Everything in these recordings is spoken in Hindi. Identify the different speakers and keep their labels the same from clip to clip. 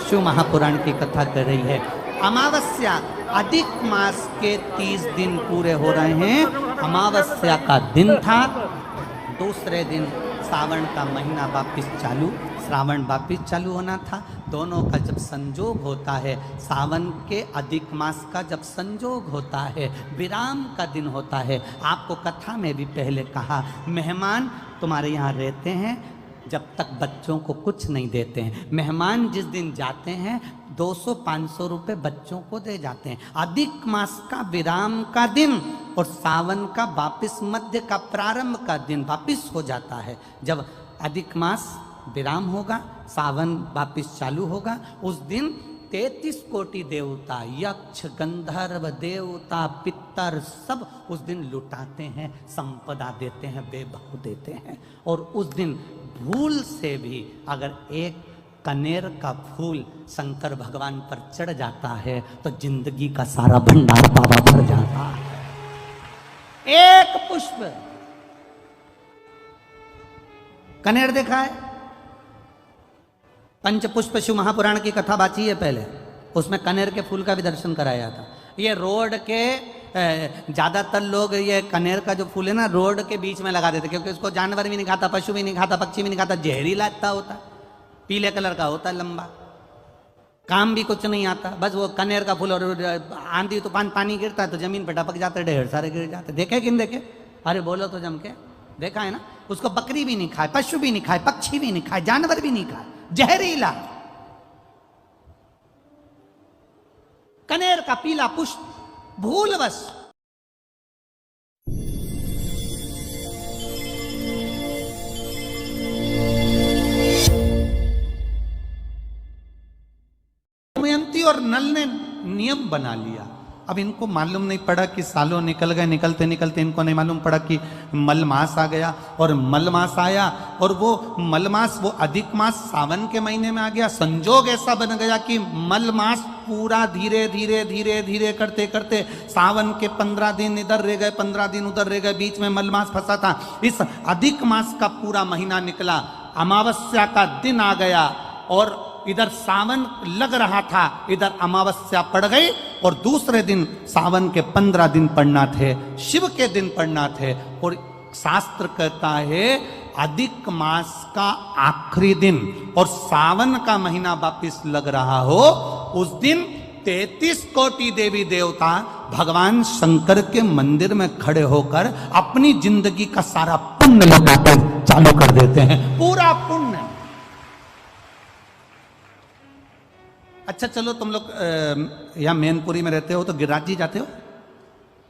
Speaker 1: शिव महापुराण की कथा कर रही है। अमावस्या अधिक मास के 30 दिन पूरे हो रहे हैं। अमावस्या का दिन था, दूसरे दिन सावन का महीना वापिस चालू, श्रावण वापिस चालू होना था। दोनों का जब संजोग होता है, सावन के अधिक मास का जब संजोग होता है, विराम का दिन होता है। आपको कथा में भी पहले कहा, मेहमान तुम्हारे यहाँ रहते हैं जब तक बच्चों को कुछ नहीं देते हैं। मेहमान जिस दिन जाते हैं 200-500 रुपये बच्चों को दे जाते हैं। अधिक मास का विराम का दिन और सावन का वापिस मध्य का प्रारंभ का दिन वापिस हो जाता है। जब अधिक मास विराम होगा, सावन वापिस चालू होगा, उस दिन 33 कोटि देवता, यक्ष, गंधर्व, देवता, पितर सब उस दिन लुटाते हैं, संपदा देते हैं, वैभव देते हैं। और उस दिन भूल से भी अगर एक कनेर का फूल शंकर भगवान पर चढ़ जाता है तो जिंदगी का सारा भंडार बाबा भर जाता है। एक पुष्प, कनेर देखा है? पंचपुष्प शिव महापुराण की कथा बाची है पहले, उसमें कनेर के फूल का भी दर्शन कराया था। ये रोड के ज्यादातर लोग ये कनेर का जो फूल है ना रोड के बीच में लगा देते, क्योंकि उसको जानवर भी नहीं खाता, पशु भी नहीं खाता, पक्षी भी नहीं खाता, जहरीला इतना होता है, पीले कलर का होता है, लंबा, काम भी कुछ नहीं आता। बस वो कनेर का फूल, और आंधी तूफान पानी गिरता है तो जमीन पर टपक जाते, ढेर सारे गिर जाते। देखे कि नहीं देखे? अरे बोलो तो जम के, देखा है ना? उसको बकरी भी नहीं खाए, पशु भी नहीं खाए, पक्षी भी नहीं खाए, जानवर भी नहीं खाए, जहरीला कनेर का पीला पुष्प भूलवश। दमयंती और नल ने नियम बना लिया। अब इनको मालूम नहीं पड़ा कि सालों निकल गए, निकलते निकलते इनको नहीं मालूम पड़ा कि मलमास आ गया। और मलमास आया और वो मलमास, वो अधिक मास सावन के महीने में आ गया। संजोग ऐसा बन गया कि मलमास पूरा धीरे धीरे धीरे धीरे करते करते सावन के 15 दिन इधर रह गए, 15 दिन उधर रह गए, बीच में मलमास फंसा था। इस अधिक मास का पूरा महीना निकला, अमावस्या का दिन आ गया और इधर सावन लग रहा था, इधर अमावस्या पड़ गई और दूसरे दिन सावन के 15 दिन पड़ना थे, शिव के दिन पड़ना थे। और शास्त्र कहता है अधिक मास का आखिरी दिन और सावन का महीना वापिस लग रहा हो, उस दिन 33 कोटि देवी देवता भगवान शंकर के मंदिर में खड़े होकर अपनी जिंदगी का सारा पुण्य लौटाकर चालू कर देते हैं, पूरा पुण्य। अच्छा चलो, तुम लोग यहाँ मैनपुरी में रहते हो तो गिरिराज जी जाते हो?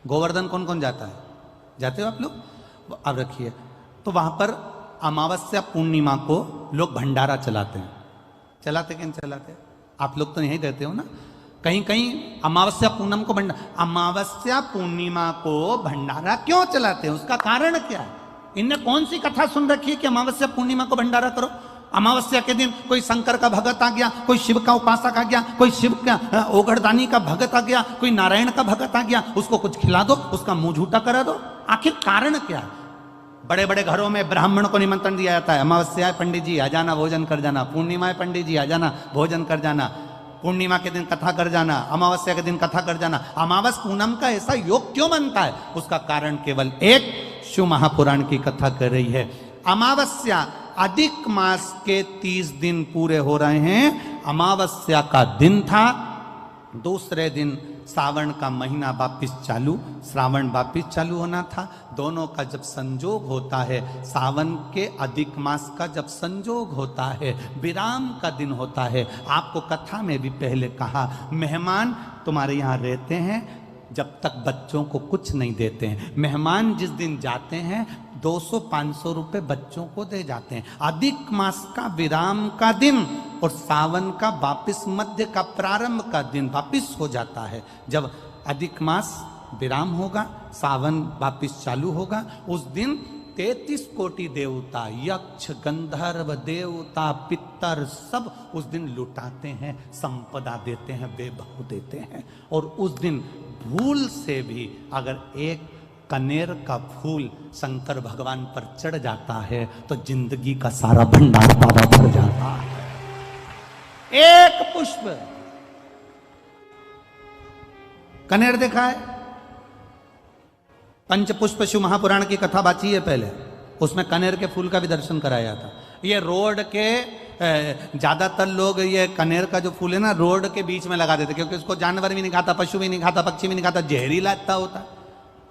Speaker 1: गोवर्धन कौन कौन जाता है? जाते हो आप लोग? अब रखिए, तो वहां पर अमावस्या पूर्णिमा को लोग भंडारा चलाते हैं। चलाते कि नहीं चलाते? आप लोग तो यहीं रहते हो ना? कहीं कहीं अमावस्या पूनम को अमावस्या पूर्णिमा को भंडारा क्यों चलाते हैं? उसका कारण क्या है? इनने कौन सी कथा सुन रखी है कि अमावस्या पूर्णिमा को भंडारा करो? अमावस्या के दिन कोई शंकर का भगत आ गया, कोई शिव का उपासक आ गया, कोई शिव का ओगरदानी का भगत आ गया, कोई नारायण का भगत आ गया, उसको कुछ खिला दो, उसका मुंह झूठा करा दो। आखिर कारण क्या है? बड़े बड़े घरों में ब्राह्मण को निमंत्रण दिया जाता है, अमावस्या है पंडित जी आ जाना, भोजन कर जाना, पूर्णिमा है पंडित जी आ जाना, भोजन कर जाना, पूर्णिमा के दिन कथा कर जाना, अमावस्या के दिन कथा कर जाना। अमावस पूनम का ऐसा योग क्यों बनता है? उसका कारण केवल एक, शिव महापुराण की कथा कर रही है। अमावस्या अधिक मास के 30 दिन पूरे हो रहे हैं। अमावस्या का दिन था, दूसरे दिन सावन का महीना वापिस चालू, श्रावण वापिस चालू होना था। दोनों का जब संजोग होता है, सावन के अधिक मास का जब संजोग होता है, विराम का दिन होता है। आपको कथा में भी पहले कहा, मेहमान तुम्हारे यहाँ रहते हैं जब तक बच्चों को कुछ नहीं देते हैं। मेहमान जिस दिन जाते हैं 200-500 रुपये बच्चों को दे जाते हैं। अधिक मास का विराम का दिन और सावन का वापिस मध्य का प्रारंभ का दिन वापिस हो जाता है। जब अधिक मास विराम होगा, सावन वापिस चालू होगा, उस दिन 33 कोटि देवता, यक्ष, गंधर्व, देवता, पितर सब उस दिन लुटाते हैं, संपदा देते हैं, वैभव देते हैं। और उस दिन भूल से भी अगर एक कनेर का फूल शंकर भगवान पर चढ़ जाता है तो जिंदगी का सारा भंडार बाबा भर जाता है। एक पुष्प। कनेर देखा है? पंचपुष्प शिव महापुराण की कथा बाची है पहले, उसमें कनेर के फूल का भी दर्शन कराया था। ये रोड के ज्यादातर लोग ये कनेर का जो फूल है ना रोड के बीच में लगा देते, क्योंकि उसको जानवर भी नहीं खाता, पशु भी नहीं खाता, पक्षी भी नहीं खाता, जहरीला इतना होता,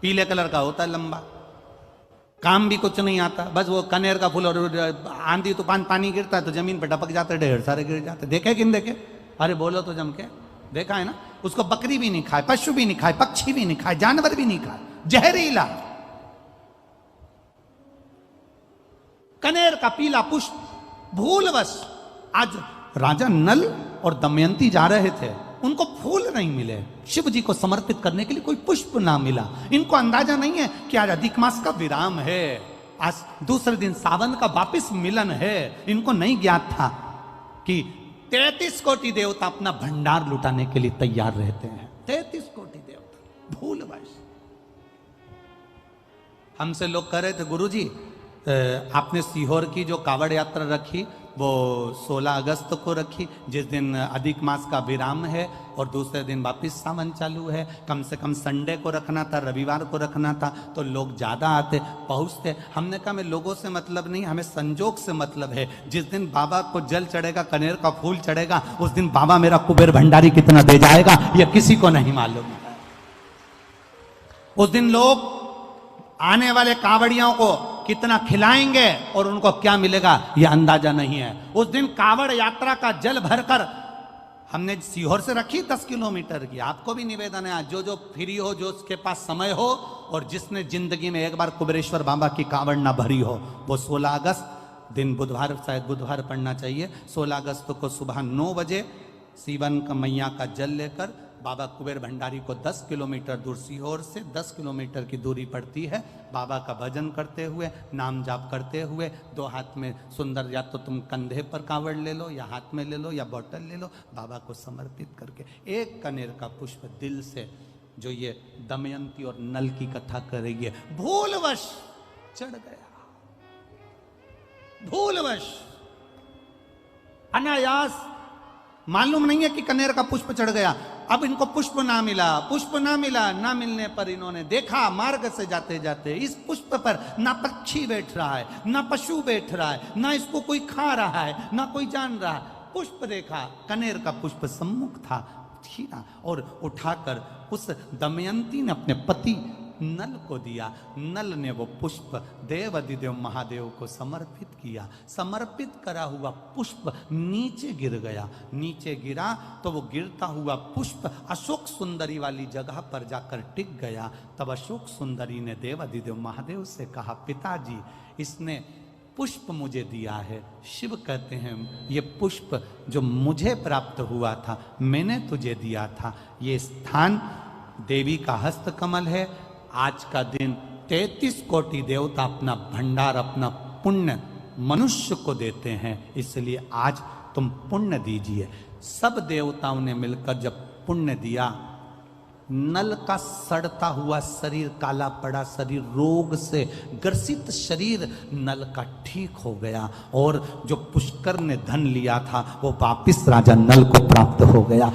Speaker 1: पीले कलर का होता है, लंबा, काम भी कुछ नहीं आता। बस वो कनेर का फूल, और आंधी तूफान पानी गिरता है तो जमीन पर टपक जाते, ढेर सारे गिर जाते। देखे कि नहीं देखे? अरे बोलो तो जम के, देखा है ना? उसको बकरी भी नहीं खाए, पशु भी नहीं खाए, पक्षी भी नहीं खाए, जानवर भी नहीं खाए, जहरीला। कनेर का पीला पुष्प भूलवश, आज राजा नल और दमयंती जा रहे थे, उनको फूल नहीं मिले, शिव जी को समर्पित करने के लिए कोई पुष्प ना मिला। इनको अंदाजा नहीं है कि आज अधिक मास का विराम है, आज दूसरे दिन सावन का वापिस मिलन है। इनको नहीं ज्ञात था कि 33 कोटि देवता अपना भंडार लुटाने के लिए तैयार रहते हैं। 33 कोटि देवता भूलवश। हमसे लोग कह रहे थे, गुरुजी आपने सीहोर की जो कावड़ यात्रा रखी वो 16 अगस्त को रखी, जिस दिन अधिक मास का विराम है और दूसरे दिन वापिस सावन चालू है, कम से कम संडे को रखना था, रविवार को रखना था, तो लोग ज़्यादा आते पहुँचते। हमने कहा, हमें लोगों से मतलब नहीं, हमें संजोग से मतलब है। जिस दिन बाबा को जल चढ़ेगा, कनेर का फूल चढ़ेगा, उस दिन बाबा मेरा कुबेर भंडारी कितना दे जाएगा यह किसी को नहीं मालूम। उस दिन लोग आने वाले कावड़ियों को कितना खिलाएंगे और उनको क्या मिलेगा यह अंदाजा नहीं है। उस दिन कावड़ यात्रा का जल भरकर हमने सीहोर से रखी 10 किलोमीटर की। आपको भी निवेदन है, आज जो जो फ्री हो, जो उसके पास समय हो और जिसने जिंदगी में एक बार कुबेरेश्वर बाबा की कावड़ ना भरी हो, वो 16 अगस्त दिन बुधवार, शायद बुधवार पड़ना चाहिए, 16 अगस्त को सुबह 9 बजे सीवन का मैया का जल लेकर बाबा कुबेर भंडारी को 10 किलोमीटर दूर, सीहोर से 10 किलोमीटर की दूरी पड़ती है, बाबा का भजन करते हुए, नाम जाप करते हुए, 2 हाथ में सुंदर, या तो तुम कंधे पर कावड़ ले लो या हाथ में ले लो या बोतल ले लो, बाबा को समर्पित करके एक कनेर का पुष्प दिल से, जो ये दमयंती और नल की कथा कर रही है, भूलवश चढ़ गया, भूलवश, अनायास, मालूम नहीं है कि कनेर का पुष्प चढ़ गया। अब इनको पुष्प ना मिला, पुष्प ना मिला, ना मिलने पर इन्होंने देखा मार्ग से जाते जाते इस पुष्प पर ना पक्षी बैठ रहा है, ना पशु बैठ रहा है, ना इसको कोई खा रहा है, ना कोई जान रहा है। पुष्प देखा, कनेर का पुष्प सम्मुख था, छीना और उठाकर उस दमयंती ने अपने पति नल को दिया। नल ने वो पुष्प देव अधिदेव महादेव को समर्पित किया। समर्पित करा हुआ पुष्प नीचे गिर गया। नीचे गिरा तो वो गिरता हुआ पुष्प अशोक सुंदरी वाली जगह पर जाकर टिक गया। तब अशोक सुंदरी ने देव अधिदेव महादेव से कहा, पिताजी इसने पुष्प मुझे दिया है। शिव कहते हैं ये पुष्प जो मुझे प्राप्त हुआ था, मैंने तुझे दिया था। ये स्थान देवी का हस्त कमल है। आज का दिन 33 कोटि देवता अपना भंडार, अपना पुण्य मनुष्य को देते हैं, इसलिए आज तुम पुण्य दीजिए। सब देवताओं ने मिलकर जब पुण्य दिया, नल का सड़ता हुआ शरीर, काला पड़ा शरीर, रोग से ग्रसित शरीर नल का ठीक हो गया और जो पुष्कर ने धन लिया था वो वापिस राजा नल को प्राप्त हो गया।